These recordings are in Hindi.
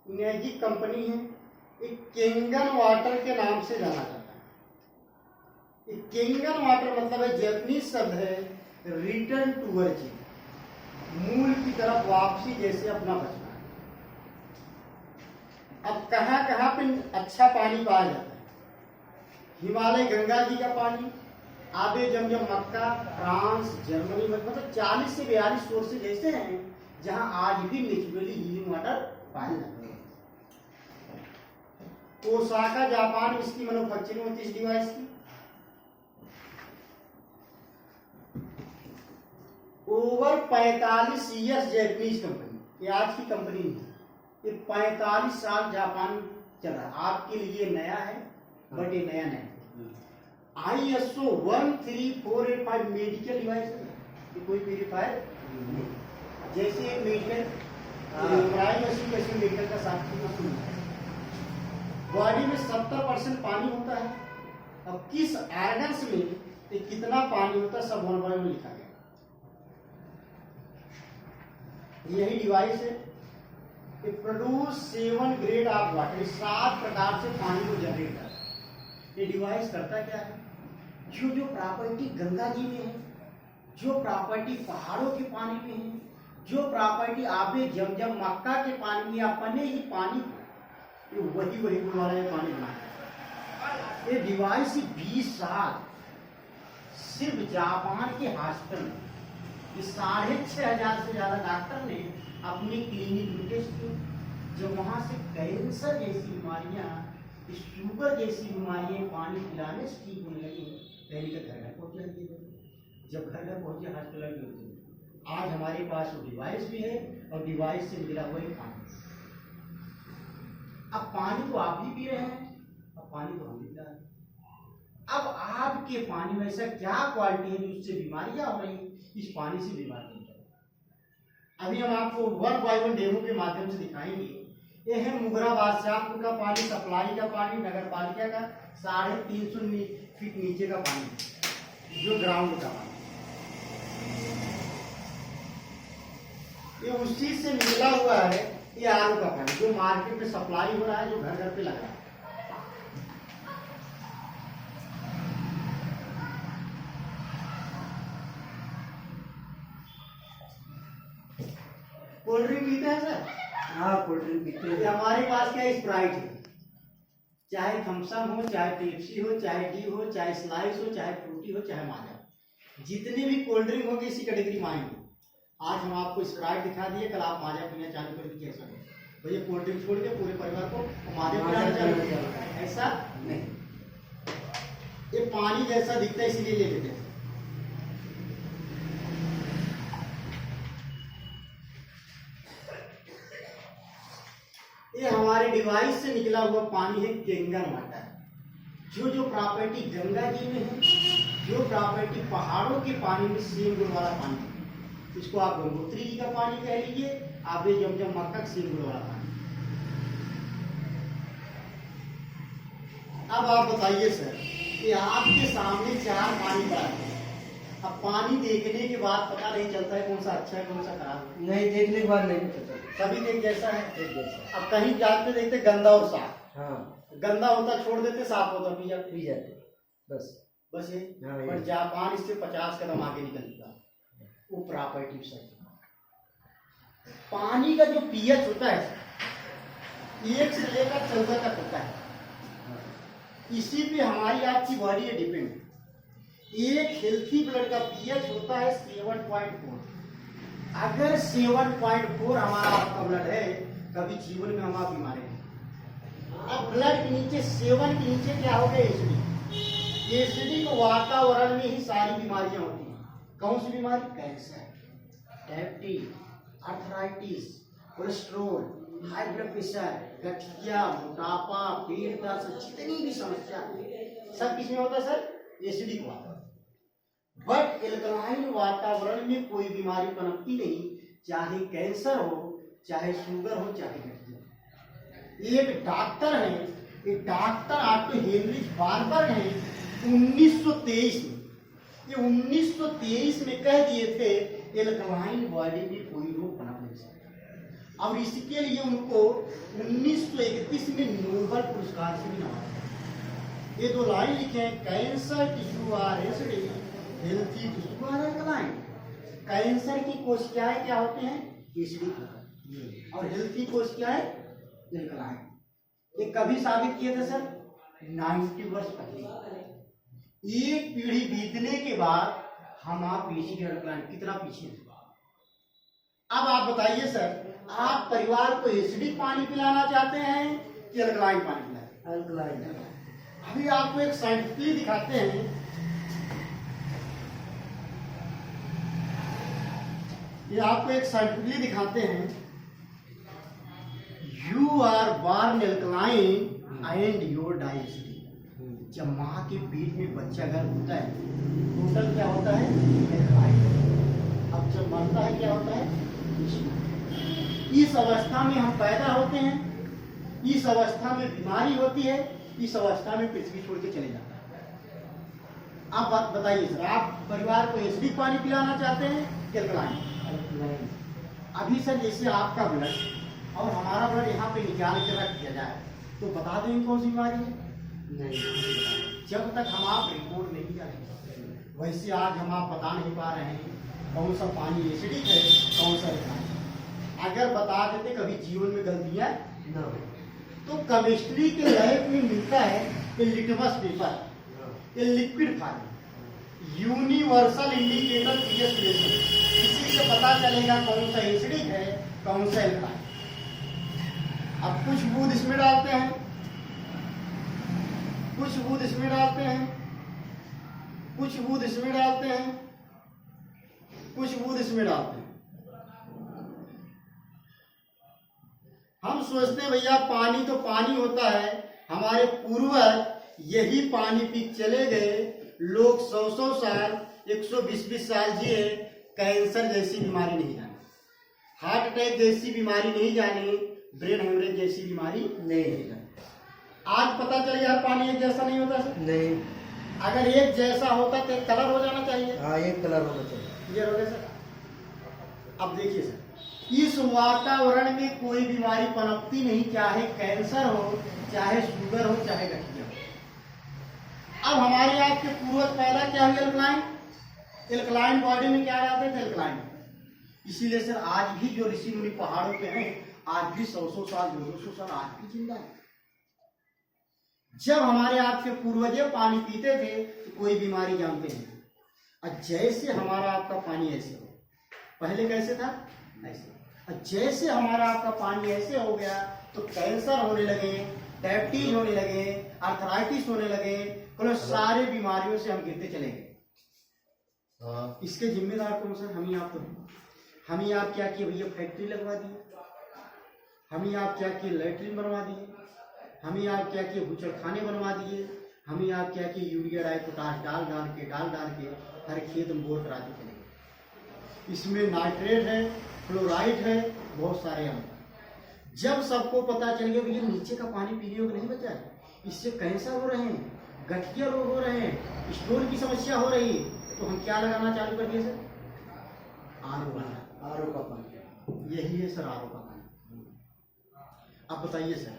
मैजिक कंपनी है। एक केंगन वाटर के नाम से जाना जाता है। एक केंगन वाटर मतलब है जैपनीज शब्द है रिटर्न टूवर्ड्स, मूल की तरफ वापसी, जैसे अपना बचना। अब कहाँ कहाँ पे अच्छा पानी पाया जाता है? हिमालय गंगा जी का पानी, आबे जमजम मक्का, फ्रांस, जर्मनी में मतलब 40 से 42 सोर्सेज ऐसे हैं जहां आज भी नेचुरली हीलिंग वाटर पाए जाते हैं। ओसाका जापान में इसकी मैन्युफैक्चरिंग होती है इस डिवाइस की। ओवर 45 ईयर्स जैपनीज कंपनी, ये आज की कंपनी नहीं, ये 45 साल जापान चल रहा है। आपके लिए नया है बट ये नया नहीं है। ISO 13485 मेडिकल डिवाइस है, ये कोई प्यूरिफायर नहीं। जैसे मेडिकल मशीन जैसे मेडिकल का साक्षी मशीन है। बॉडी में 70% पानी होता है। अब किस ऑर्गन्स में कितना पानी होता है सब 1 by 1 लिखा गया। यही डिवाइस है। it produce 7 grade of water, 7 प्रकार से पानी को जनरेट करता है। ये डिवाइस करता क्या है? जो जो प्रॉपर्टी गंगा जी में है, जो प्रॉपर्टी पहाड़ों के पानी में है, जो प्रॉपर्टी आबे जमजम मक्का के पानी में, अपने ही पानी को वही गुण वाला ये पानी बनाया। ये डिवाइस 20 साल सिर्फ जापान के हॉस्पिटल में 6,500 से ज्यादा डॉक्टर ने अपने क्लिनिक में टेस्ट किए। जब वहां से कैंसर जैसी बीमारियां, शुगर जैसी बीमारियां पानी पिलाने से ठीक होने लगी, पहले तो घर घर पहुंच जाती है। जब घर घर पहुंचे हॉस्पिटल में होते हैं। आज हमारे पास वो डिवाइस भी है और डिवाइस से मिला हुआ ही पानी। अब पानी तो आप भी पी रहे हैं, अब पानी तो हम भी पी रहे हैं। अब आपके पानी में ऐसा क्या क्वालिटी है जिससे बीमारियां हो रही हैं? इस पानी से बीमारी नहीं होती। अभी हम आपको 1 by 1 डेमो के माध्यम से दिखाएंगे। ये है मुगरा बादशाहपुर का पानी, सप्लाई का पानी, नगर पालिका का 350 फीट नीचे का पानी, जो ग्राउंड का पानी। ये उस चीज से मिला हुआ है। ये आर का पानी जो मार्केट में सप्लाई हो रहा है, जो घर घर पे लगा है। कोल्ड ड्रिंक पीते हैं सर? हाँ, कोल्ड ड्रिंक पीते हैं। हमारे पास क्या स्प्राइट है, चाहे थम्सअप हो, चाहे पेप्सी हो, चाहे डी हो, चाहे स्लाइस हो, चाहे फ्रूटी हो, चाहे माजा, जितने भी कोल्ड ड्रिंक होंगे इसी कैटेगरी में आएंगे। आज हम आपको स्प्राइट दिखा दिए, कल आप माजा पीना चालू कर दीजिए। ऐसा भैया कोल्ड ड्रिंक छोड़ के पूरे परिवार को माजा पिलाना चालू किया, ऐसा नहीं। ये पानी जैसा दिखता है इसीलिए ले लेते हैं। ये हमारे डिवाइस से निकला हुआ पानी है केंगन वाटर। जो जो प्रॉपर्टी गंगा जी में है, जो प्रॉपर्टी पहाड़ों के पानी में सेम गुण वाला पानी, इसको आप गंगोत्री जी का पानी कह लीजिए, आबे जमजम मक्का सेम गुण वाला पानी। अब आप बताइए सर कि आपके सामने 4 पानी पड़ा है। अब पानी देखने के बाद पता नहीं चलता है कौन सा अच्छा है कौन सा खराब है? नहीं, देखने के बाद नहीं पता चलता। सभी देख जैसा है, एक जैसा। अब कहीं जाते देखते गंदा और साफ। हाँ, गंदा होता छोड़ देते, साफ होता पी जाते बस। बस ये। हाँ, पर जापान इससे 50 कदम आगे निकलता। वो प्रॉपर्टी से पानी का जो पीएच होता है 1 से लेकर 14 तक होता है। इसी पे हमारी आपकी बॉडी है डिपेंड। एक हेल्थी ब्लड का पीएच होता है 7.4। अगर 7.4 हमारा आपका ब्लड है, कभी जीवन में हम आप बीमार हैं। अब ब्लड के नीचे 7 के नीचे क्या हो गया? एसिडिक। एसिडिक वातावरण में ही सारी बीमारियां होती हैं। कौन सी बीमारी? Cancer, diabetes, arthritis, cholesterol, high blood pressure, गठिया, मोटापा, पेट दर्द, जितनी भी समस्या है सब किसमें होता है सर? एसिडिक वातावरण। बट एल्कलाइन वातावरण में कोई बीमारी पनपती नहीं, चाहे कैंसर हो, चाहे शुगर हो, चाहे गठिया। एक डॉक्टर है, एक डॉक्टर आपके हेनरिच बार्बर ने 1923 में, ये 1923 में कह दिए थे एल्कलाइन बॉडी में कोई रोग पनप नहीं सकता। और इसके लिए उनको 1931 में नोबेल पुरस्कार से भी नवाजा। ये दो लाइन लिखे हैं, cancer tissue are acidic, healthy tissue are alkaline. Cancer की कोशिकाएं क्या होते हैं? एसिडिक, और हेल्थी कोशिकाएं अल्कलाइन। ये कभी साबित किए थे सर? 90 वर्ष पहले। एक पीढ़ी बीतने के बाद हम आप एसिडिक अल्कलाइन कितना पीछे थे। अब आप बताइए सर, आप परिवार को एसिडिक पानी पिलाना चाहते हैं कि अल्कलाइन पानी पिलाएं? अल्कलाइन। अभी आपको एक साइंटिफिकली दिखाते हैं। ये आपको एक साइंटिफिकली दिखाते हैं। You are born alkaline and your die acidic. जब माँ के पेट में बच्चा गर्भ होता है, टोटल क्या होता है? एल्कलाइन। अब जब मरता है क्या होता है? इस अवस्था में हम पैदा होते हैं, इस अवस्था में बीमारी होती है, इस अवस्था में पृथ्वी छोड़ के चले जाता है। आप बात बताइए सर, आप परिवार को एसिडिक पानी पिलाना चाहते हैं कि अल्कलाइन? अभी सर जैसे आपका ब्लड और हमारा ब्लड यहाँ पे निकाल के रख दिया जाए तो बता देंगे कौन सी बीमारी है? नहीं। जब तक हम आप रिपोर्ट नहीं करेंगे, वैसे आज हम आप बता नहीं पा रहे हैं कौन सा पानी एसिडिक है, कौन सा अल्कलाइन। अगर बता देते कभी जीवन में गलतियां ना हो। तो केमिस्ट्री के लैब में मिलता है कि लिटमस पेपर, ये liquid form, universal indicator pH level. इसी से पता चलेगा कौन सा एसिडिक है, कौन सा अल्कलाइन। अब कुछ बूंद इसमें डालते हैं, कुछ बूंद इसमें डालते हैं, कुछ बूंद इसमें डालते हैं, कुछ बूंद इसमें डालते हैं। हम सोचते हैं भैया पानी तो पानी होता है, हमारे पूर्वज यही पानी पी चले गए, लोग 100 साल 120 साल जिए, कैंसर जैसी बीमारी नहीं जाने, हार्ट अटैक जैसी बीमारी नहीं जाने, ब्रेन हेमरेज जैसी बीमारी नहीं जाने। आज पता चल गया पानी एक जैसा नहीं होता सर? नहीं। अगर एक जैसा होता तो एक कलर हो जाना चाहिए। हाँ, एक कलर होना चाहिए। क्लियर हो गया सर? अब देखिए सर, इस वातावरण में कोई बीमारी पनपती नहीं, चाहे कैंसर हो, चाहे शुगर हो, चाहे गठिया हो। अब हमारे आपके पूर्वज पैदा क्या हुए? अल्कलाइन। एल्कलाइन बॉडी में क्या रहते थे? अल्कलाइन। इसीलिए सर आज भी जो ऋषि मुनि पहाड़ों पे हैं, आज भी 100 साल 200 साल आज भी जिंदा है। जब हमारे आपके पूर्वज पानी पीते थे तो कोई बीमारी जानते नहीं। और जैसे हमारा आपका पानी ऐसे हो, पहले कैसे था? ऐसे। और जैसे हमारा आपका पानी ऐसे हो गया तो कैंसर होने लगे, डायबिटीज होने लगे, आर्थराइटिस होने लगे, मतलब सारे बीमारियों से हम गिरते चले गए। इसके जिम्मेदार कौन सर? हम ही आप तो। हम ही आप क्या किए भैया? फैक्ट्री लगवा दिए, हम ही आप क्या किए? लैट्रिन बनवा दिए, हम ही आप क्या किए? बूचड़खाने बनवा दिए, हम ही आप क्या किए? यूरिया डाई पोटाश डाल डाल के हर खेत में बोर कराते चले गए। इसमें नाइट्रेट है, फ्लोराइड है, बहुत सारे हैं। जब सबको पता चल गया भैया नीचे का पानी पीने योग्य नहीं बचा है, इससे कैंसर हो रहे हैं, गठिया रोग हो रहे हैं, स्टोन की समस्या हो रही है, तो हम क्या लगाना चालू कर दिए सर? आरओ का पानी। यही है सर आरओ का पानी। अब बताइए सर,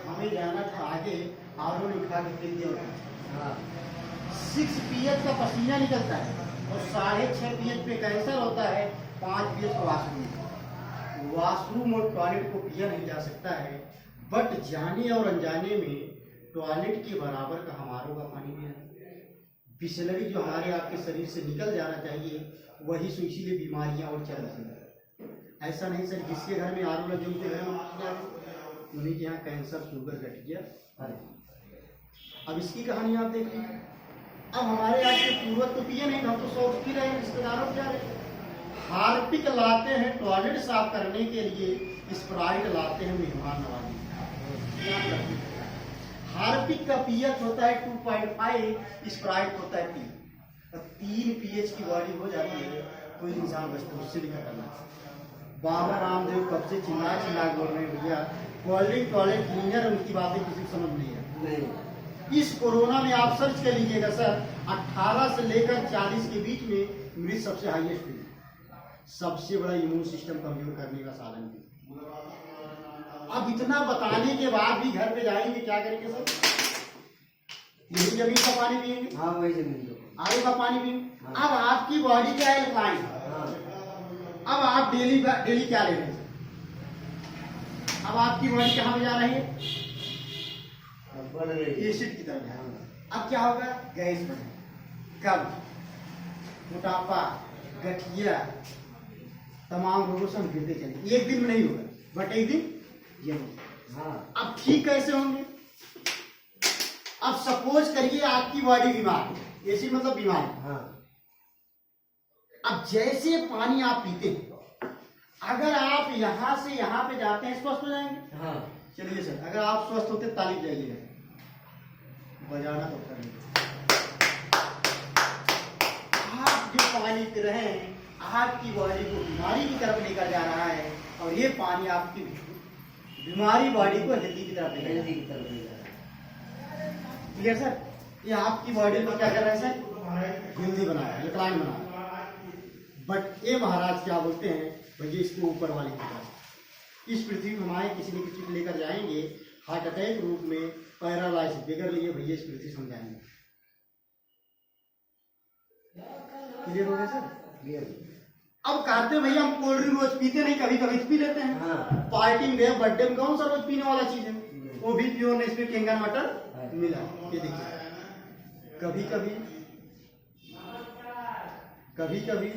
हमें जाना था आगे, आरओ ने खा के फेंक दिया। 6 pH का पसीना निकलता है और 6.5 pH पे कैंसर होता है, 5 pH का वाशरूम। वाशरूम और टॉयलेट को पिया नहीं जा सकता है, बट जाने और अनजाने में टॉयलेट के बराबर का हमारों का पानी भी है। बिसलरी जो हमारे आपके शरीर से निकल जाना चाहिए वही, सो इसीलिए बीमारियां और चल रही हैं। ऐसा नहीं सर जिसके घर में आरू लगे उनके घर में उन्हीं के यहाँ कैंसर, शुगर, गठिया। अब इसकी कहानी आप देख लीजिए। अब हमारे यहाँ के पूर्वज तो पिए नहीं, हम तो शौक पी रहे हैं, रिश्तेदारों को जा रहे हैं। हार्पिक लाते हैं टॉयलेट साफ करने के लिए, स्प्राइट लाते हैं मेहमान नवाजी। हार्पिक का पीएच होता है 2.5, स्प्राइट होता है 3। 3 pH की बॉडी हो जाती है, कोई इंसान बचता उससे नहीं करना। बाबा रामदेव कब से चिल्ला बोल रहे हैं भैया कोल्ड ड्रिंक टॉयलेट क्लीनर, उनकी बातें किसी को समझ नहीं है। इस कोरोना में आप सर्च कर लीजिएगा सर, 18 से लेकर 40 के बीच में मृत सबसे हाईएस्ट हुई। सबसे बड़ा इम्यून सिस्टम कमजोर करने का साधन है। अब इतना बताने के बाद भी घर पे जाएंगे क्या करेंगे सर? यही जमीन का पानी पिएंगे, हाँ वही जमीन दो। आगे का पानी पिएंगे। हाँ। अब आपकी बॉडी क्या है, एल्कलाइन। हाँ अब आप डेली डेली क्या ले रहे हैं? अब आपकी बॉडी कहाँ पे जा रही है? अब बढ़ रही है। एसिड की तरफ जा रही है। हाँ। अब क्या होगा? गैस बने, कब्ज, मोटापा, गठिया, तमाम रोगों से हम गिरते चलेंगे। एक दिन में नहीं होगा, बट एक दिन जरूर। हाँ अब ठीक कैसे होंगे? अब सपोज करिए आपकी बॉडी बीमार है, एसिड मतलब बीमार है। हाँ अब जैसे पानी आप पीते हैं, अगर आप यहाँ से यहाँ पे जाते हैं, स्वस्थ हो जाएंगे। हाँ चलिए सर, अगर आप स्वस्थ होते तालीफ जाइएगा, बजाना तो करेंगे। आप जो पानी पी रहे हैं, आपकी बॉडी को बीमारी की तरफ लेकर जा रहा है, और ये पानी आपकी बीमारी बॉडी को हेल्दी की तरफ लेकर जा रहा हेल्दी है। की तरफ ले जा रहा है। Clear sir? ये आपकी बॉडी को क्या कर रहा है सर? हेल्दी बना रहा है, रिक्लाइन बना रहा है। बट ये महाराज क्या बोलते हैं, भैया इसको ऊपर वाले की तरफ, इस पृथ्वी में हमारे किसी न किसी को लेकर जाएंगे हार्ट अटैक रूप में, पैरालाइसिस बगैर लिए भैया इस पृथ्वी समझाएंगे। क्लियर हो गया सर? क्लियर। अब कहते हैं भैया हम कोल्ड ड्रिंक रोज पीते नहीं, कभी कभी तो पी लेते हैं। हाँ पार्टी में गए, बर्थडे में, कौन सा रोज पीने वाला चीज है? वो भी प्योर नहीं, इसमें केंगा मटर मिला। ये देखिए, कभी कभी कभी कभी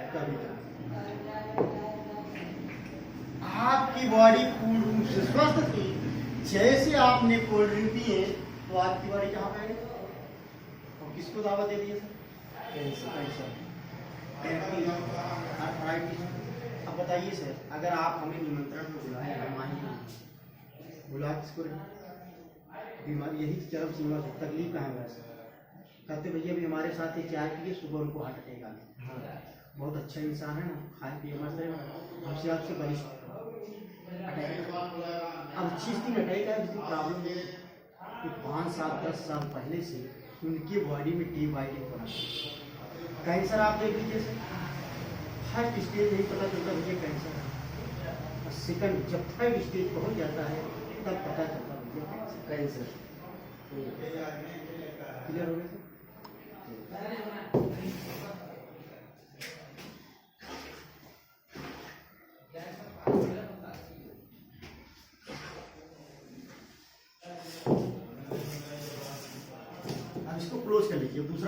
कभी कभी आपकी बॉडी पूर्ण रूप से स्वस्थ थी, जैसे आपने कोल्ड ड्रिंक पिए तो आपकी बॉडी कहाँ पे है? और किसको दावा दे दिए सर? Cancer, arthritis. अब बताइए सर, अगर आप हमें निमंत्रण को बुलाए, हम आएंगे, बुला किसको रहे? बीमारी यही चरम सीमा से तकलीफ कहाँ है सर? कहते भैया भी हमारे साथ ये चाय पिए, सुबह उनको हार्ट अटैक आ गया। हाँ बहुत अच्छा इंसान है ना, खाए पिए मस्त है, हमसे आपसे बड़ी अटैक। अब जिस दिन अटैक है उस दिन प्रॉब्लम ये कि 5 साल 10 साल पहले से उनकी बॉडी में टी वाइटिंग पड़ा। कैंसर आप देख लीजिए सर, फर्स्ट स्टेज नहीं पता चलता भैया कैंसर है, और सेकंड जब थर्ड स्टेज पहुंच जाता है तब पता चलता भैया कैंसर। कैंसर। क्लियर हो गया सर?